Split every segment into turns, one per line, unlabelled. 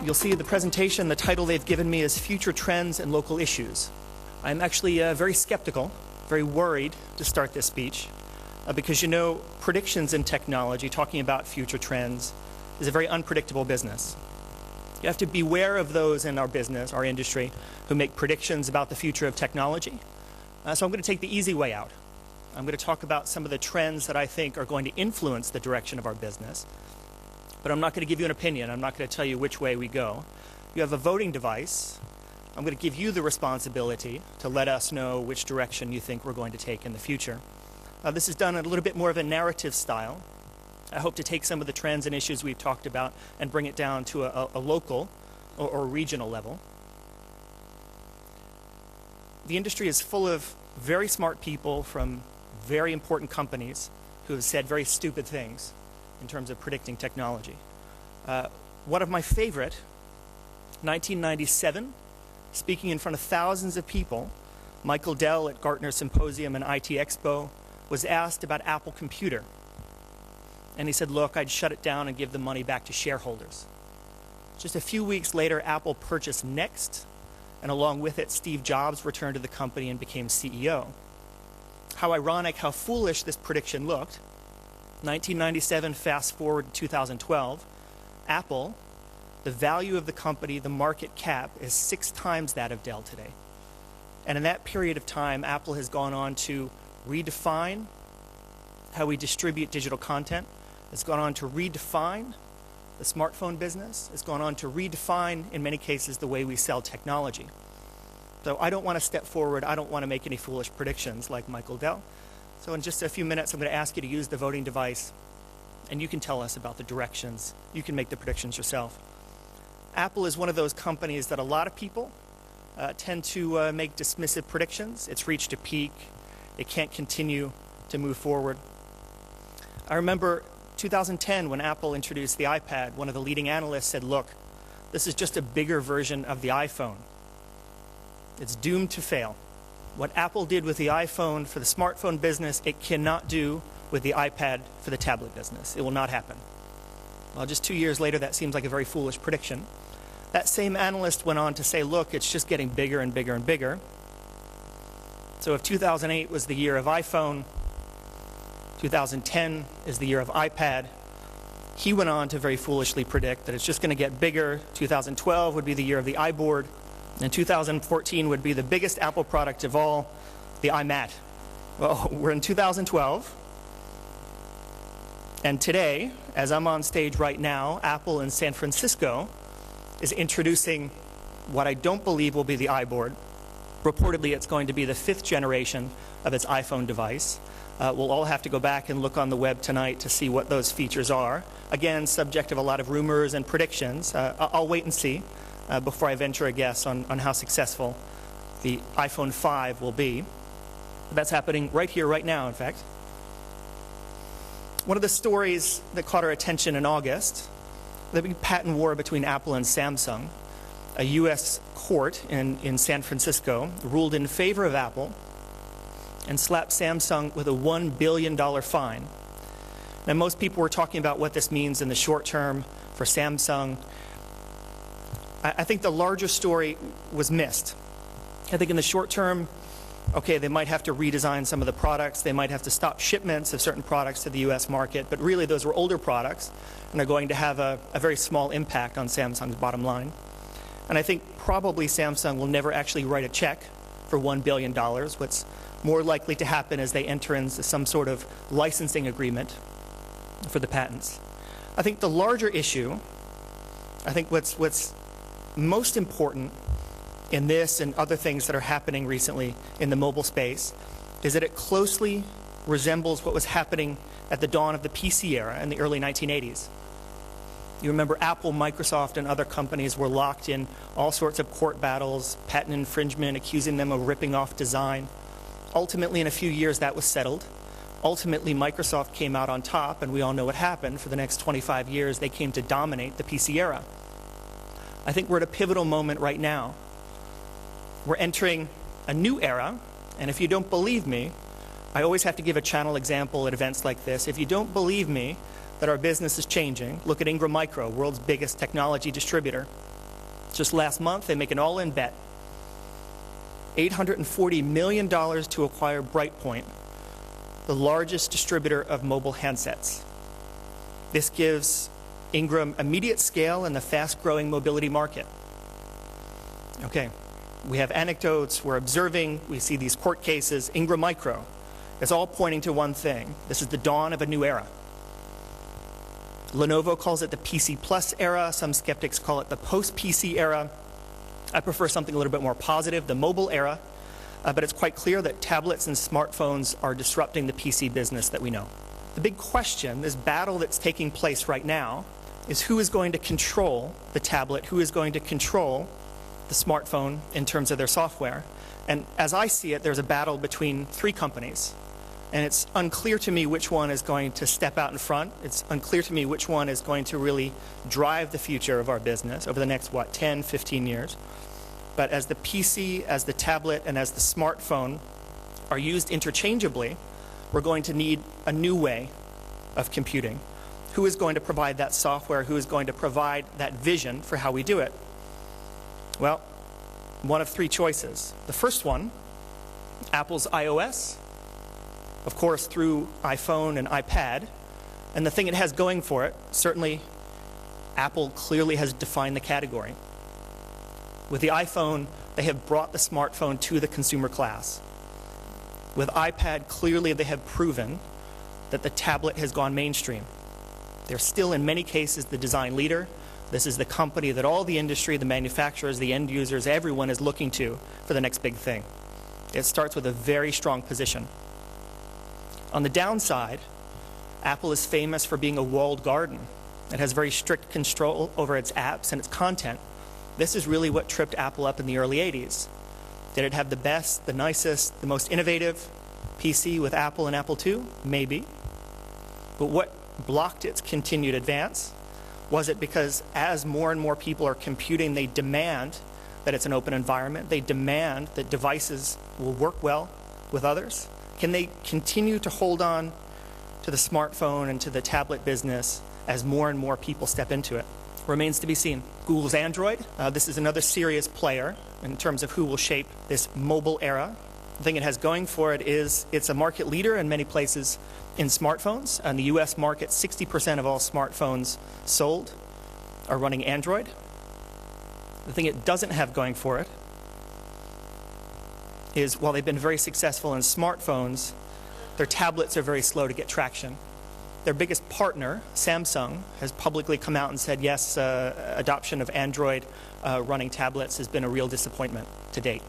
You'll see the presentation, the title they've given me is Future Trends and Local Issues. I'm actually very skeptical, very worried to start this speech because you know predictions in technology, talking about future trends, is a very unpredictable business. You have to beware of those in our business, our industry, who make predictions about the future of technology. So I'm going to take the easy way out. I'm going to talk about some of the trends that I think are going to influence the direction of our business. But I'm not going to give you an opinion. I'm not going to tell you which way we go. You have a voting device. I'm going to give you the responsibility to let us know which direction you think we're going to take in the future. This is done in a little bit more of a narrative style. I hope to take some of the trends and issues we've talked about and bring it down to a local or regional level. The industry is full of very smart people from very important companies who have said very stupid things in terms of predicting technology. One of my favorite, 1997, speaking in front of thousands of people, Michael Dell at Gartner Symposium and IT Expo was asked about Apple Computer. And he said, look, I'd shut it down and give the money back to shareholders. Just a few weeks later, Apple purchased Next, and along with it, Steve Jobs returned to the company and became CEO. How ironic, how foolish this prediction looked. 1997, fast forward to 2012, Apple, the value of the company, the market cap, is 6 times that of Dell today. And in that period of time, Apple has gone on to redefine how we distribute digital content. It's gone on to redefine the smartphone business. It's gone on to redefine, in many cases, the way we sell technology. So I don't want to step forward. I don't want to make any foolish predictions like Michael Dell. So in just a few minutes, I'm going to ask you to use the voting device, and you can tell us about the directions. You can make the predictions yourself. Apple is one of those companies that a lot of people tend to make dismissive predictions. It's reached a peak. It can't continue to move forward. I remember 2010 when Apple introduced the iPad, one of the leading analysts said, look, this is just a bigger version of the iPhone. It's doomed to fail. What Apple did with the iPhone for the smartphone business, it cannot do with the iPad for the tablet business. It will not happen. Well, just 2 years later, that seems like a very foolish prediction. That same analyst went on to say, look, it's just getting bigger and bigger and bigger. So if 2008 was the year of iPhone, 2010 is the year of iPad, he went on to very foolishly predict that it's just going to get bigger. 2012 would be the year of the iBoard, and 2014 would be the biggest Apple product of all, the iMac. Well, we're in 2012, and today, as I'm on stage right now, Apple in San Francisco is introducing what I don't believe will be the iBoard. Reportedly, it's going to be the 5th generation of its iPhone device. We'll all have to go back and look on the web tonight to see what those features are. Again, subject of a lot of rumors and predictions. I'll wait and see before I venture a guess on how successful the iPhone 5 will be. That's happening right here, right now, in fact. One of the stories that caught our attention in August, the big patent war between Apple and Samsung. A U.S. court in San Francisco ruled in favor of Apple and slapped Samsung with a $1 billion fine. Now, most people were talking about what this means in the short term for Samsung. I think the larger story was missed. I think in the short term, okay, they might have to redesign some of the products. They might have to stop shipments of certain products to the U.S. market. But really, those were older products, and they're going to have a very small impact on Samsung's bottom line. And I think probably Samsung will never actually write a check for $1 billion. What's more likely to happen is they enter into some sort of licensing agreement for the patents. I think the larger issue, I think what's most important in this and other things that are happening recently in the mobile space is that it closely resembles what was happening at the dawn of the PC era in the early 1980s. You remember Apple, Microsoft, and other companies were locked in all sorts of court battles, patent infringement, accusing them of ripping off design. Ultimately, in a few years, that was settled. Ultimately, Microsoft came out on top, and we all know what happened. For the next 25 years, they came to dominate the PC era. I think we're at a pivotal moment right now. We're entering a new era, and if you don't believe me, I always have to give a channel example at events like this. If you don't believe me that our business is changing, look at Ingram Micro, world's biggest technology distributor. Just last month, they make an all-in bet. $840 million to acquire Brightpoint, the largest distributor of mobile handsets. This gives Ingram immediate scale in the fast-growing mobility market. Okay, we have anecdotes, we're observing, we see these court cases. Ingram Micro is all pointing to one thing. This is the dawn of a new era. Lenovo calls it the PC Plus era. Some skeptics call it the post-PC era. I prefer something a little bit more positive, the mobile era. But it's quite clear that tablets and smartphones are disrupting the PC business that we know. The big question, this battle that's taking place right now, is who is going to control the tablet, who is going to control the smartphone in terms of their software. And as I see it, there's a battle between three companies. And it's unclear to me which one is going to step out in front. It's unclear to me which one is going to really drive the future of our business over the next, 10, 15 years. But as the PC, as the tablet, and as the smartphone are used interchangeably, we're going to need a new way of computing. Who is going to provide that software? Who is going to provide that vision for how we do it? Well, one of three choices. The first one, Apple's iOS, of course, through iPhone and iPad. And the thing it has going for it, certainly Apple clearly has defined the category. With the iPhone, they have brought the smartphone to the consumer class. With iPad, clearly they have proven that the tablet has gone mainstream. They're still, in many cases, the design leader. This is the company that all the industry, the manufacturers, the end users, everyone is looking to for the next big thing. It starts with a very strong position. On the downside, Apple is famous for being a walled garden. It has very strict control over its apps and its content. This is really what tripped Apple up in the early 80s. Did it have the best, the nicest, the most innovative PC with Apple and Apple II? Maybe. But what blocked its continued advance? Was it because as more and more people are computing, they demand that it's an open environment? They demand that devices will work well with others? Can they continue to hold on to the smartphone and to the tablet business as more and more people step into it? Remains to be seen. Google's Android, this is another serious player in terms of who will shape this mobile era. The thing it has going for it is it's a market leader in many places in smartphones. In the US market, 60% of all smartphones sold are running Android. The thing it doesn't have going for it is while they've been very successful in smartphones, their tablets are very slow to get traction. Their biggest partner, Samsung, has publicly come out and said, yes, adoption of Android running tablets has been a real disappointment to date.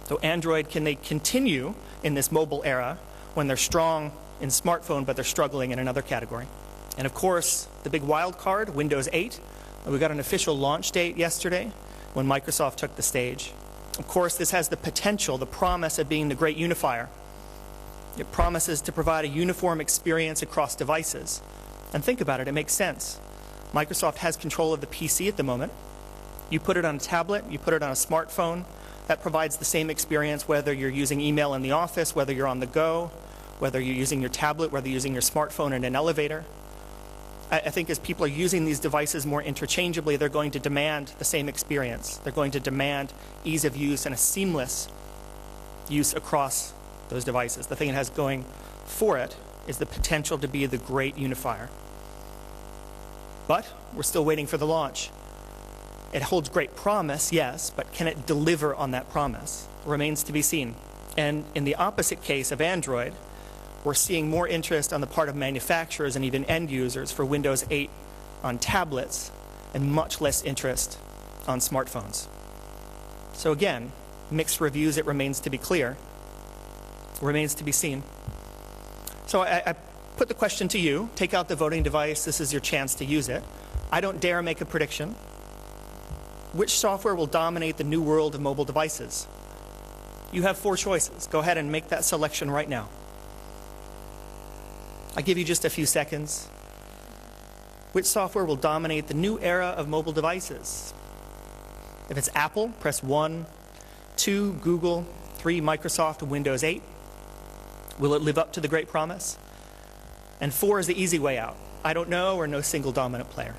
So Android, can they continue in this mobile era when they're strong in smartphone, but they're struggling in another category? And of course, the big wild card, Windows 8. We got an official launch date yesterday when Microsoft took the stage. Of course, this has the potential, the promise of being the great unifier. It promises to provide a uniform experience across devices. And think about it, it makes sense. Microsoft has control of the PC at the moment. You put it on a tablet, you put it on a smartphone, that provides the same experience whether you're using email in the office, whether you're on the go, whether you're using your tablet, whether you're using your smartphone in an elevator. I think as people are using these devices more interchangeably, they're going to demand the same experience. They're going to demand ease of use and a seamless use across those devices. The thing it has going for it is the potential to be the great unifier. But we're still waiting for the launch. It holds great promise, yes, but can it deliver on that promise? Remains to be seen. And in the opposite case of Android, we're seeing more interest on the part of manufacturers and even end users for Windows 8 on tablets and much less interest on smartphones. So again, mixed reviews, it remains to be clear. Remains to be seen. So I put the question to you. Take out the voting device. This is your chance to use it. I don't dare make a prediction. Which software will dominate the new world of mobile devices? You have 4 choices. Go ahead and make that selection right now. I'll give you just a few seconds. Which software will dominate the new era of mobile devices? If it's Apple, press 1, 2, Google, 3, Microsoft, Windows 8. Will it live up to the great promise? And 4 is the easy way out. I don't know, or no single dominant player.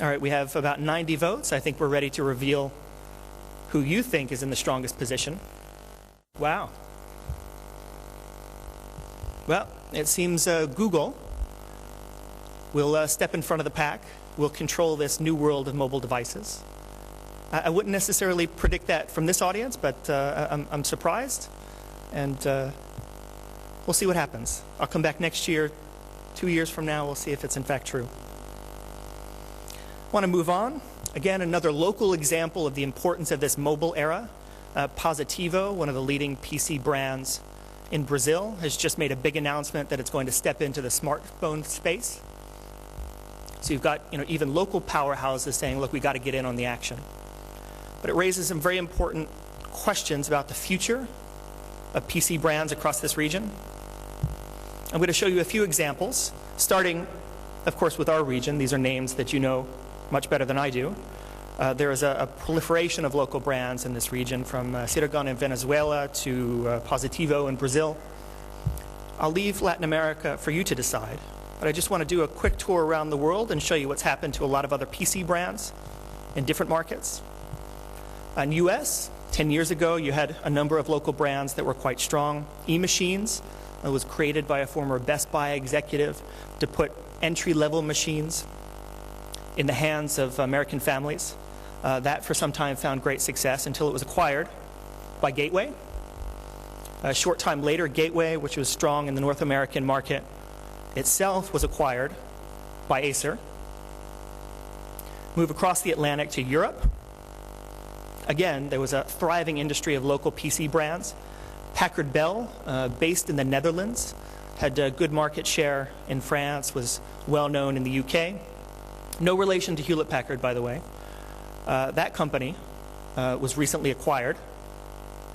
All right, we have about 90 votes. I think we're ready to reveal who you think is in the strongest position. Wow. Well, it seems Google will step in front of the pack, will control this new world of mobile devices. I wouldn't necessarily predict that from this audience, but I'm surprised, and we'll see what happens. I'll come back next year, 2 years from now, we'll see if it's in fact true. I want to move on. Again, another local example of the importance of this mobile era. Positivo, one of the leading PC brands in Brazil, has just made a big announcement that it's going to step into the smartphone space. So you've got even local powerhouses saying, look, we got to get in on the action. But it raises some very important questions about the future of PC brands across this region. I'm going to show you a few examples, starting, of course, with our region. These are names that you know much better than I do. There is a proliferation of local brands in this region, from Ceragon in Venezuela to Positivo in Brazil. I'll leave Latin America for you to decide, but I just want to do a quick tour around the world and show you what's happened to a lot of other PC brands in different markets. In the US, 10 years ago, you had a number of local brands that were quite strong. E-Machines was created by a former Best Buy executive to put entry-level machines in the hands of American families. That for some time found great success until it was acquired by Gateway. A short time later, Gateway, which was strong in the North American market itself, was acquired by Acer. Move across the Atlantic to Europe. Again, there was a thriving industry of local PC brands. Packard Bell, based in the Netherlands, had a good market share in France, was well known in the UK. No relation to Hewlett-Packard, by the way. That company was recently acquired,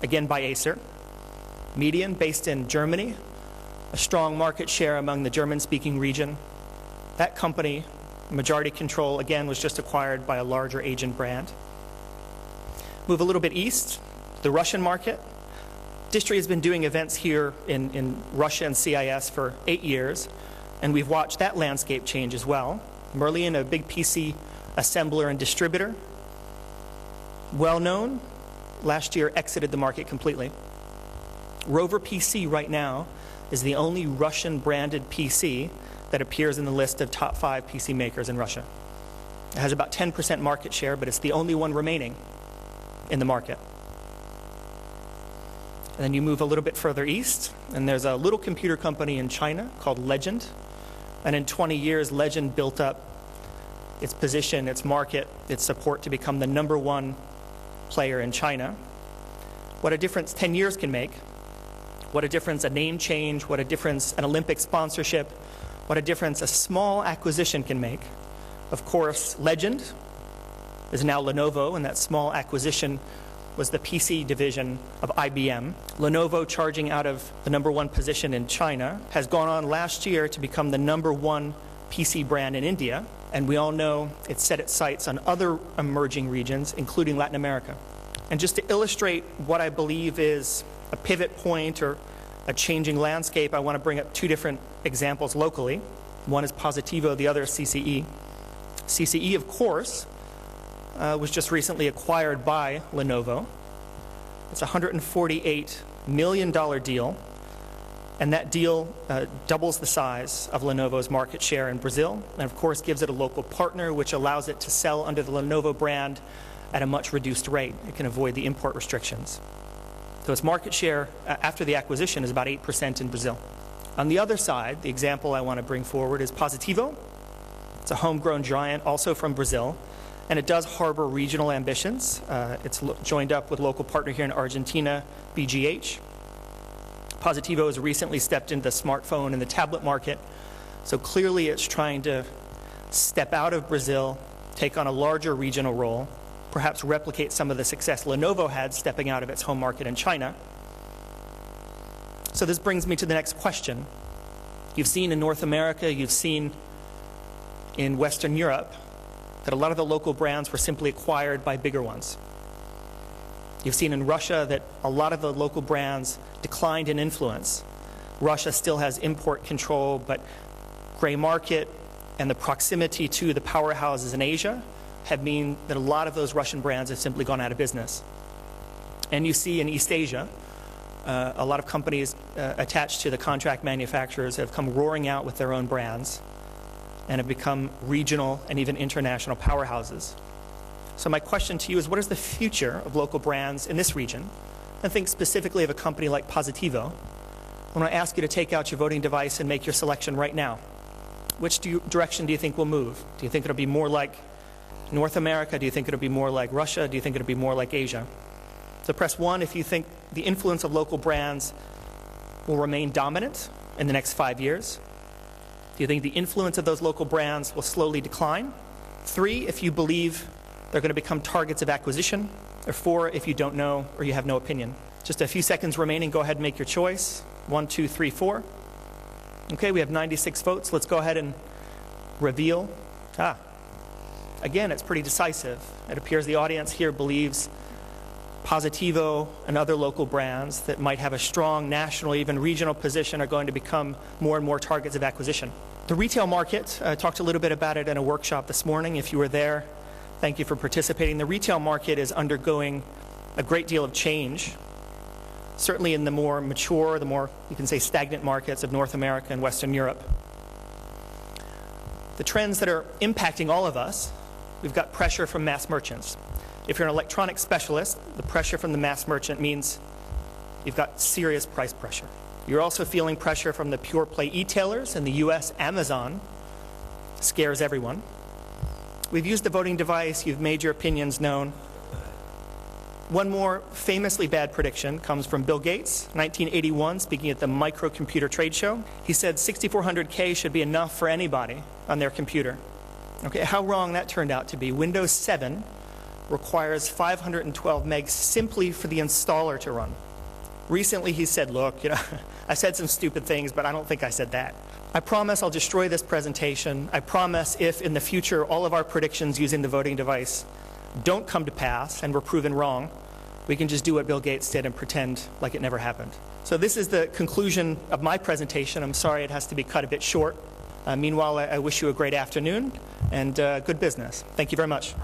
again by Acer. Median, based in Germany, a strong market share among the German-speaking region. That company, majority control, again, was just acquired by a larger Asian brand. Move a little bit east, the Russian market. Distri has been doing events here in Russia and CIS for 8 years, and we've watched that landscape change as well. Merlin, a big PC assembler and distributor, well known, last year exited the market completely. Rover PC right now is the only Russian branded PC that appears in the list of top 5 PC makers in Russia. It has about 10% market share, but it's the only one remaining in the market. And then you move a little bit further east, and there's a little computer company in China called Legend. And in 20 years, Legend built up its position, its market, its support to become the #1 player in China. What a difference 10 years can make. What a difference a name change, what a difference an Olympic sponsorship, what a difference a small acquisition can make. Of course, Legend is now Lenovo, and that small acquisition was the PC division of IBM. Lenovo, charging out of the #1 position in China, has gone on last year to become the #1 PC brand in India, and we all know it set its sights on other emerging regions, including Latin America. And just to illustrate what I believe is a pivot point or a changing landscape, I want to bring up 2 different examples locally. One is Positivo, the other is CCE. CCE, of course, was just recently acquired by Lenovo. It's a $148 million deal, and that deal doubles the size of Lenovo's market share in Brazil, and of course gives it a local partner, which allows it to sell under the Lenovo brand at a much reduced rate. It can avoid the import restrictions. So its market share after the acquisition is about 8% in Brazil. On the other side, the example I want to bring forward is Positivo. It's a homegrown giant, also from Brazil, and it does harbor regional ambitions. It's joined up with local partner here in Argentina, BGH. Positivo has recently stepped into the smartphone and the tablet market, so clearly it's trying to step out of Brazil, take on a larger regional role, perhaps replicate some of the success Lenovo had stepping out of its home market in China. So this brings me to the next question. You've seen in North America, you've seen in Western Europe, that a lot of the local brands were simply acquired by bigger ones. You've seen in Russia that a lot of the local brands declined in influence. Russia still has import control, but gray market, and the proximity to the powerhouses in Asia have meant that a lot of those Russian brands have simply gone out of business. And you see in East Asia, a lot of companies attached to the contract manufacturers have come roaring out with their own brands and have become regional and even international powerhouses. So my question to you is, what is the future of local brands in this region? And think specifically of a company like Positivo. I want to ask you to take out your voting device and make your selection right now. Which direction do you think will move? Do you think it'll be more like North America? Do you think it'll be more like Russia? Do you think it'll be more like Asia? So press 1 if you think the influence of local brands will remain dominant in the next 5 years. Do you think the influence of those local brands will slowly decline? 3 if you believe they're going to become targets of acquisition. Or 4 if you don't know or you have no opinion. Just a few seconds remaining. Go ahead and make your choice. 1, 2, 3, 4. Okay, we have 96 votes. Let's go ahead and reveal. Again, it's pretty decisive. It appears the audience here believes Positivo and other local brands that might have a strong national, even regional position are going to become more and more targets of acquisition. The retail market, I talked a little bit about it in a workshop this morning. If you were there, thank you for participating. The retail market is undergoing a great deal of change, certainly in the more mature, the more, you can say, stagnant markets of North America and Western Europe. The trends that are impacting all of us, we've got pressure from mass merchants. If you're an electronics specialist, the pressure from the mass merchant means you've got serious price pressure. You're also feeling pressure from the pure play e-tailers. In the US, Amazon scares everyone. We've used the voting device. You've made your opinions known. One more famously bad prediction comes from Bill Gates, 1981, speaking at the Microcomputer Trade Show. He said 6400K should be enough for anybody on their computer. Okay, how wrong that turned out to be. Windows 7 requires 512 megs simply for the installer to run. Recently he said, look, I said some stupid things, but I don't think I said that. I promise I'll destroy this presentation. I promise if in the future all of our predictions using the voting device don't come to pass and we're proven wrong, we can just do what Bill Gates did and pretend like it never happened. So this is the conclusion of my presentation. I'm sorry it has to be cut a bit short. Meanwhile, I wish you a great afternoon and good business. Thank you very much.